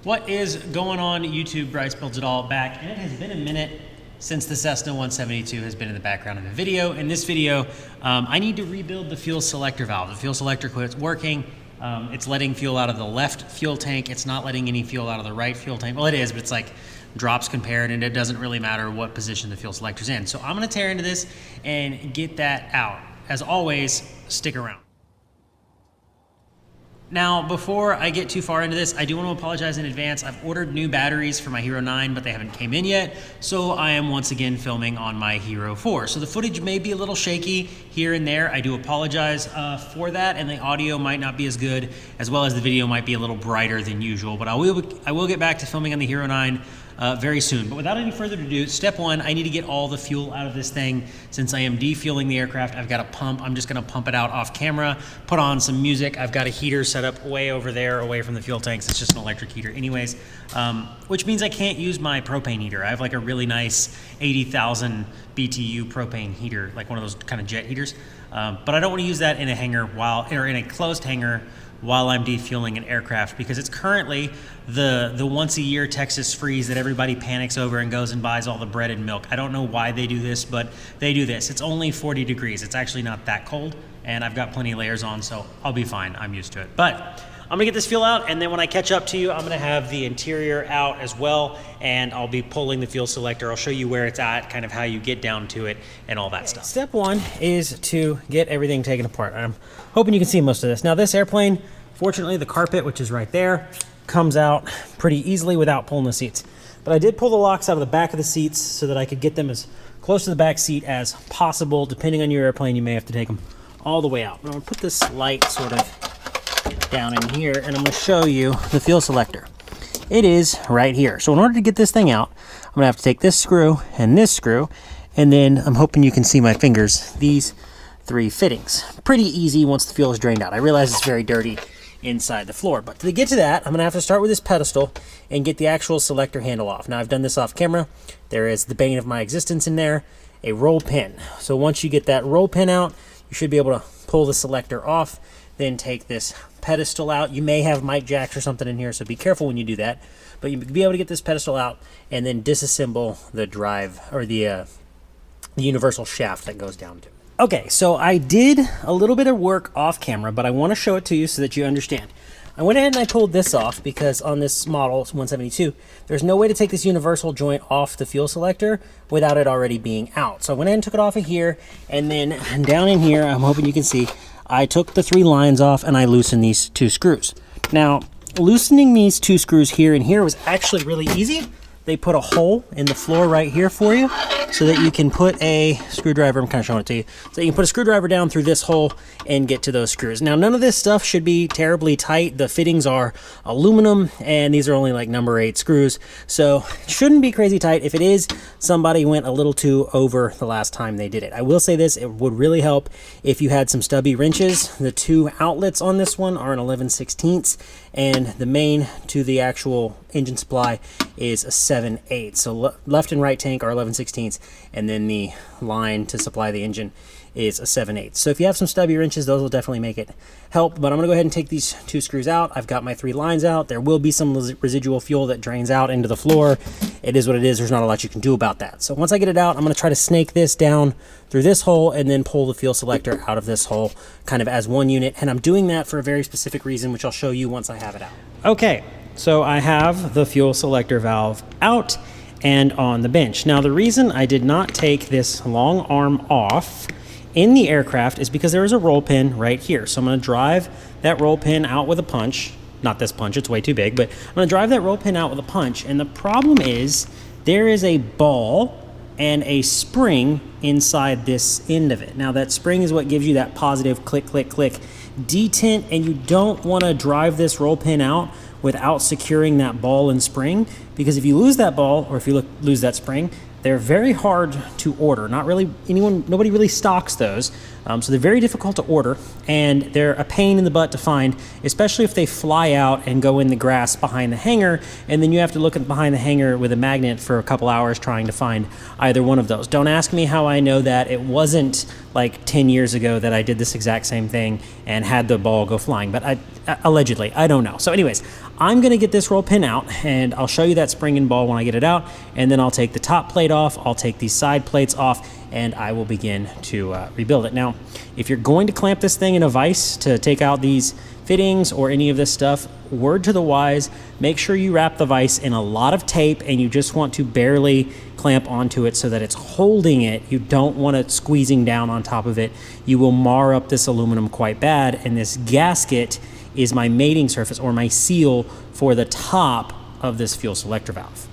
What is going on YouTube? Bryce Builds It All back, and it has been a minute since the Cessna 172 has been in the background of the video. In this video, I need to rebuild the fuel selector valve. The fuel selector quit working. It's letting fuel out of the left fuel tank. It's not letting any fuel out of the right fuel tank. Well, it is, but it's like drops compared, and it doesn't really matter what position the fuel selector's in. So I'm gonna tear into this and get that out. As always, stick around. Now, before I get too far into this, I do want to apologize in advance. I've ordered new batteries for my Hero 9, but they haven't came in yet. So I am once again filming on my Hero 4. So the footage may be a little shaky here and there. I do apologize for that, and the audio might not be as good, as well as the video might be a little brighter than usual. But I will get back to filming on the Hero 9 very soon. But without any further ado, step one, I need to get all the fuel out of this thing. Since I am defueling the aircraft, I've got a pump. I'm just gonna pump it out off camera, put on some music. I've got a heater set up way over there, away from the fuel tanks. It's just an electric heater anyways, which means I can't use my propane heater. I have like a really nice 80,000 BTU propane heater, like one of those kind of jet heaters. But I don't wanna use that in a hangar or in a closed hangar while I'm defueling an aircraft, because it's currently the once a year Texas freeze that everybody panics over and goes and buys all the bread and milk. I don't know why they do this, but they do this. It's only 40 degrees. It's actually not that cold, and I've got plenty of layers on, so I'll be fine. I'm used to it. But I'm gonna get this fuel out, and then when I catch up to you, I'm gonna have the interior out as well, and I'll be pulling the fuel selector. I'll show you where it's at, kind of how you get down to it, and all that stuff. Step one is to get everything taken apart. I'm hoping you can see most of this. Now this airplane, fortunately the carpet, which is right there, comes out pretty easily without pulling the seats. But I did pull the locks out of the back of the seats so that I could get them as close to the back seat as possible. Depending on your airplane, you may have to take them all the way out. But I'm gonna put this light sort of down in here, and I'm gonna show you the fuel selector. It is right here. So in order to get this thing out, I'm gonna have to take this screw, and then I'm hoping you can see my fingers, these three fittings. Pretty easy once the fuel is drained out. I realize it's very dirty inside the floor, but to get to that, I'm gonna have to start with this pedestal and get the actual selector handle off. Now I've done this off camera. There is the bane of my existence in there, a roll pin. So once you get that roll pin out, you should be able to pull the selector off, then take this pedestal out. You may have mic jacks or something in here, so be careful when you do that. But you'll be able to get this pedestal out and then disassemble the drive, or the universal shaft that goes down to it. Okay, so I did a little bit of work off camera, but I want to show it to you so that you understand. I went ahead and I pulled this off because on this model, 172, there's no way to take this universal joint off the fuel selector without it already being out. So I went ahead and took it off of here, and then down in here, I'm hoping you can see, I took the 3 lines off and I loosened these 2 screws. Now, loosening these 2 screws here and here was actually really easy. They put a hole in the floor right here for you so that you can put a screwdriver, I'm kind of showing it to you, so you can put a screwdriver down through this hole and get to those screws. Now, none of this stuff should be terribly tight. The fittings are aluminum, and these are only like number 8 screws, so it shouldn't be crazy tight. If it is, somebody went a little too over the last time they did it. I will say this, it would really help if you had some stubby wrenches. The 2 outlets on this one are an 11/16, and the main to the actual engine supply is a 7/8. So left and right tank are 11/16, and then the line to supply the engine is a 7/8. So if you have some stubby wrenches, those will definitely make it help. But I'm gonna go ahead and take these 2 screws out. I've got my 3 lines out. There will be some residual fuel that drains out into the floor. It is what it is. There's not a lot you can do about that. So once I get it out, I'm gonna try to snake this down through this hole and then pull the fuel selector out of this hole kind of as one unit. And I'm doing that for a very specific reason, which I'll show you once I have it out. Okay, so I have the fuel selector valve out and on the bench. Now, the reason I did not take this long arm off in the aircraft is because there is a roll pin right here. So I'm gonna drive that roll pin out with a punch. Not this punch, it's way too big, but I'm gonna drive that roll pin out with a punch. And the problem is there is a ball and a spring inside this end of it. Now that spring is what gives you that positive click, click, click detent, and you don't wanna drive this roll pin out without securing that ball and spring, because if you lose that ball, or if you lose that spring, they're very hard to order. Nobody really stocks those, So they're very difficult to order, and they're a pain in the butt to find, especially if they fly out and go in the grass behind the hangar, and then you have to look behind the hangar with a magnet for a couple hours trying to find either one of those. Don't ask me how I know that. It wasn't like 10 years ago that I did this exact same thing and had the ball go flying, but allegedly, I don't know. So anyways, I'm gonna get this roll pin out, and I'll show you that spring and ball when I get it out, and then I'll take the top plate off, I'll take these side plates off, and I will begin to rebuild it. Now, if you're going to clamp this thing in a vise to take out these fittings or any of this stuff, word to the wise, make sure you wrap the vise in a lot of tape, and you just want to barely clamp onto it so that it's holding it. You don't want it squeezing down on top of it. You will mar up this aluminum quite bad, and this gasket is my mating surface or my seal for the top of this fuel selector valve.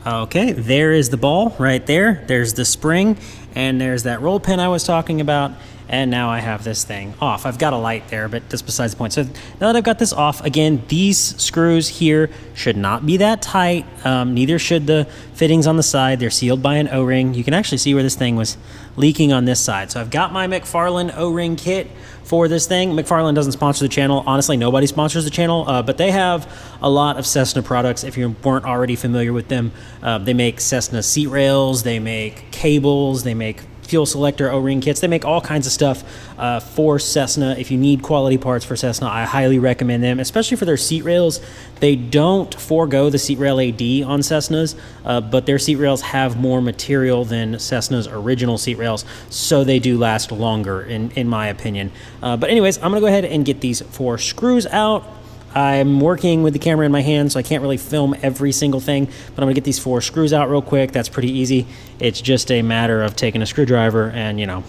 Okay, there is the ball right there. There's the spring, and there's that roll pin I was talking about, and now I have this thing off. I've got a light there, but that's besides the point. So now that I've got this off, again, these screws here should not be that tight. Neither should the fittings on the side. They're sealed by an O-ring. You can actually see where this thing was leaking on this side. So I've got my McFarlane O-ring kit for this thing. McFarlane doesn't sponsor the channel. Honestly, nobody sponsors the channel, but they have a lot of Cessna products. If you weren't already familiar with them, they make Cessna seat rails, they make cables, they make fuel selector O-ring kits. They make all kinds of stuff for Cessna. If you need quality parts for Cessna, I highly recommend them, especially for their seat rails. They don't forego the seat rail AD on Cessnas, but their seat rails have more material than Cessna's original seat rails, so they do last longer, in my opinion. But anyways, I'm gonna go ahead and get these 4 screws out. I'm working with the camera in my hand, so I can't really film every single thing, but I'm gonna get these 4 screws out real quick. That's pretty easy. It's just a matter of taking a screwdriver and, you know,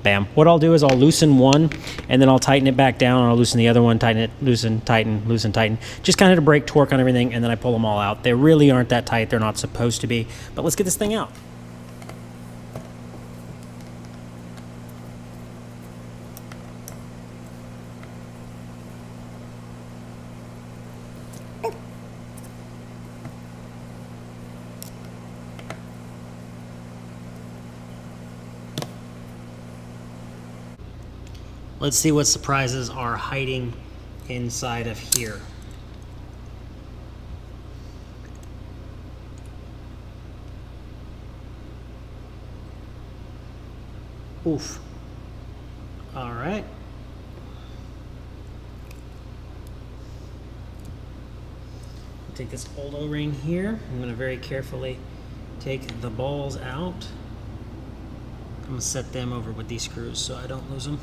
bam. What I'll do is I'll loosen one, and then I'll tighten it back down, and I'll loosen the other one, tighten it, loosen, tighten, loosen, tighten. Just kind of to break torque on everything, and then I pull them all out. They really aren't that tight. They're not supposed to be, but let's get this thing out. Let's see what surprises are hiding inside of here. Oof. All right. I'll take this old O-ring here. I'm going to very carefully take the balls out. I'm going to set them over with these screws so I don't lose them.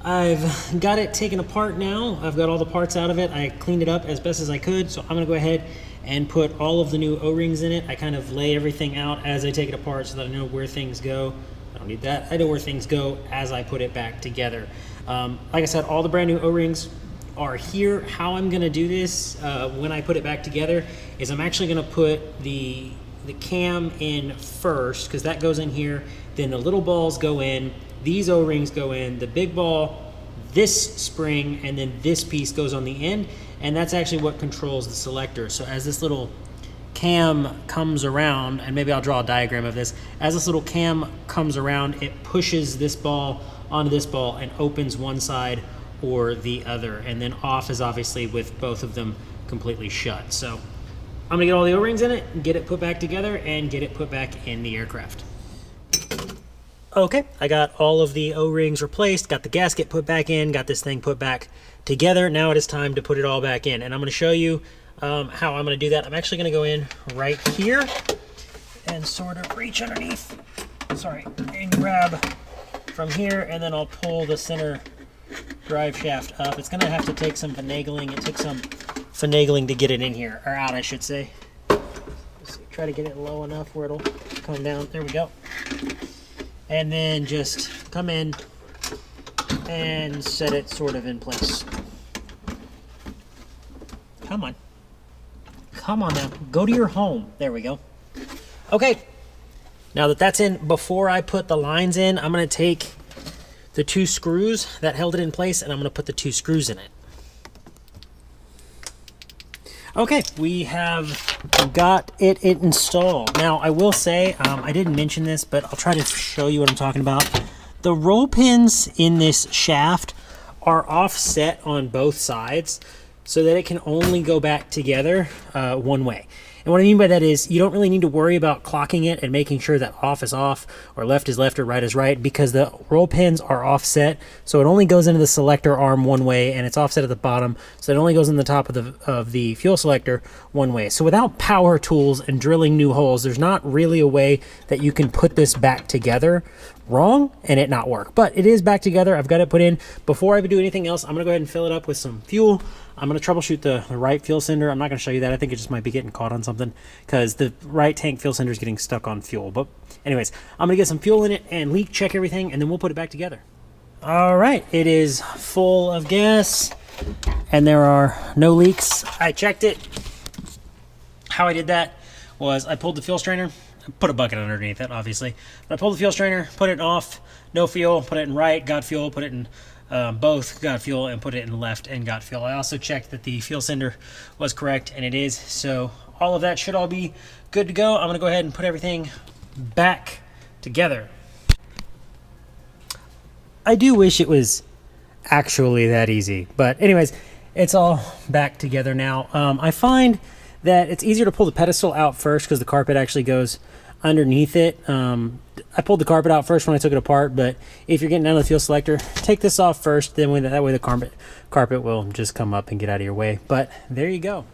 I've got it taken apart now. I've got all the parts out of it. I cleaned it up as best as I could, so I'm gonna go ahead and put all of the new O-rings in it. I kind of lay everything out as I take it apart so that I know where things go. I don't need that. I know where things go as I put it back together. Like I said, all the brand new O-rings are here. How I'm gonna do this when I put it back together is I'm actually gonna put the cam in first, because that goes in here, then the little balls go in, these O-rings go in, the big ball, this spring, and then this piece goes on the end, and that's actually what controls the selector. So as this little cam comes around, and maybe I'll draw a diagram of this, as this little cam comes around, it pushes this ball onto this ball and opens one side or the other, and then off is obviously with both of them completely shut. So I'm gonna get all the O-rings in it, get it put back together, and get it put back in the aircraft. Okay, I got all of the O-rings replaced, got the gasket put back in, got this thing put back together. Now it is time to put it all back in, and I'm gonna show you how I'm gonna do that. I'm actually gonna go in right here and sort of reach underneath, and grab from here, and then I'll pull the center drive shaft up. It's gonna have to take some finagling. It took some finagling to get it in here, or out I should say. Let's see, try to get it low enough where it'll come down. There we go. And then just come in and set it sort of in place. Come on. Come on now. Go to your home. There we go. Okay. Now that that's in, before I put the lines in, I'm going to take the 2 screws that held it in place, and I'm going to put the 2 screws in it. Okay, we have got it installed. Now, I will say, I didn't mention this, but I'll try to show you what I'm talking about. The roll pins in this shaft are offset on both sides so that it can only go back together one way. And what I mean by that is you don't really need to worry about clocking it and making sure that off is off or left is left or right is right, because the roll pins are offset. So it only goes into the selector arm one way, and it's offset at the bottom. So it only goes in the top of the fuel selector one way. So without power tools and drilling new holes, there's not really a way that you can put this back together wrong and it not work. But it is back together. I've got it put in. Before I do anything else, I'm going to go ahead and fill it up with some fuel. I'm going to troubleshoot the right fuel cylinder. I'm not going to show you that. I think it just might be getting caught on something because the right tank fuel cylinder is getting stuck on fuel. But anyways, I'm going to get some fuel in it and leak check everything, and then we'll put it back together. All right, it is full of gas and there are no leaks. I checked it. How I did that was I pulled the fuel strainer, put a bucket underneath it, obviously. But I pulled the fuel strainer, put it off, no fuel, put it in right, got fuel, put it in both, got fuel, and put it in left and got fuel. I also checked that the fuel cylinder was correct, and it is. So all of that should all be good to go. I'm going to go ahead and put everything back together. I do wish it was actually that easy, but anyways, it's all back together now. I find that it's easier to pull the pedestal out first because the carpet actually goes underneath it. I pulled the carpet out first when I took it apart, but if you're getting out of the fuel selector, take this off first, then that way the carpet will just come up and get out of your way. But there you go.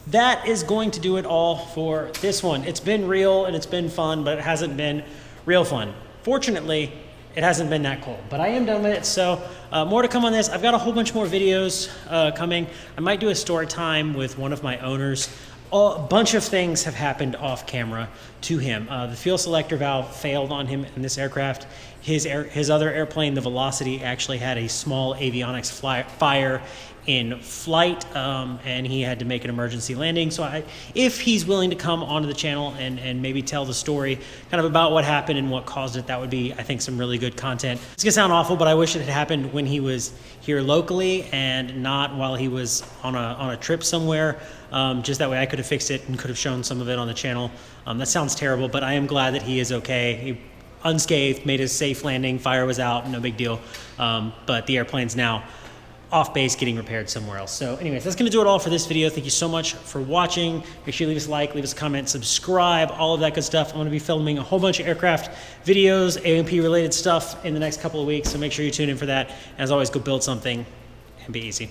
That is going to do it all for this one. It's been real and it's been fun, but it hasn't been real fun. Fortunately, it hasn't been that cold, but I am done with it. So more to come on this. I've got a whole bunch more videos coming. I might do a story time with one of my owners. A bunch of things have happened off camera to him. The fuel selector valve failed on him in this aircraft. His other airplane, the Velocity, actually had a small avionics fire in flight, and he had to make an emergency landing. So if he's willing to come onto the channel and maybe tell the story kind of about what happened and what caused it, that would be, I think, some really good content. It's gonna sound awful, but I wish it had happened when he was here locally and not while he was on a trip somewhere. Just that way I could have fixed it and could have shown some of it on the channel. That sounds terrible, but I am glad that he is okay. He unscathed, made a safe landing, fire was out, no big deal. But the airplane's now off base getting repaired somewhere else. So anyways, that's gonna do it all for this video. Thank you so much for watching. Make sure you leave us a like, leave us a comment, subscribe, all of that good stuff. I'm gonna be filming a whole bunch of aircraft videos, A&P related stuff in the next couple of weeks, so make sure you tune in for that. As always, go build something and be easy.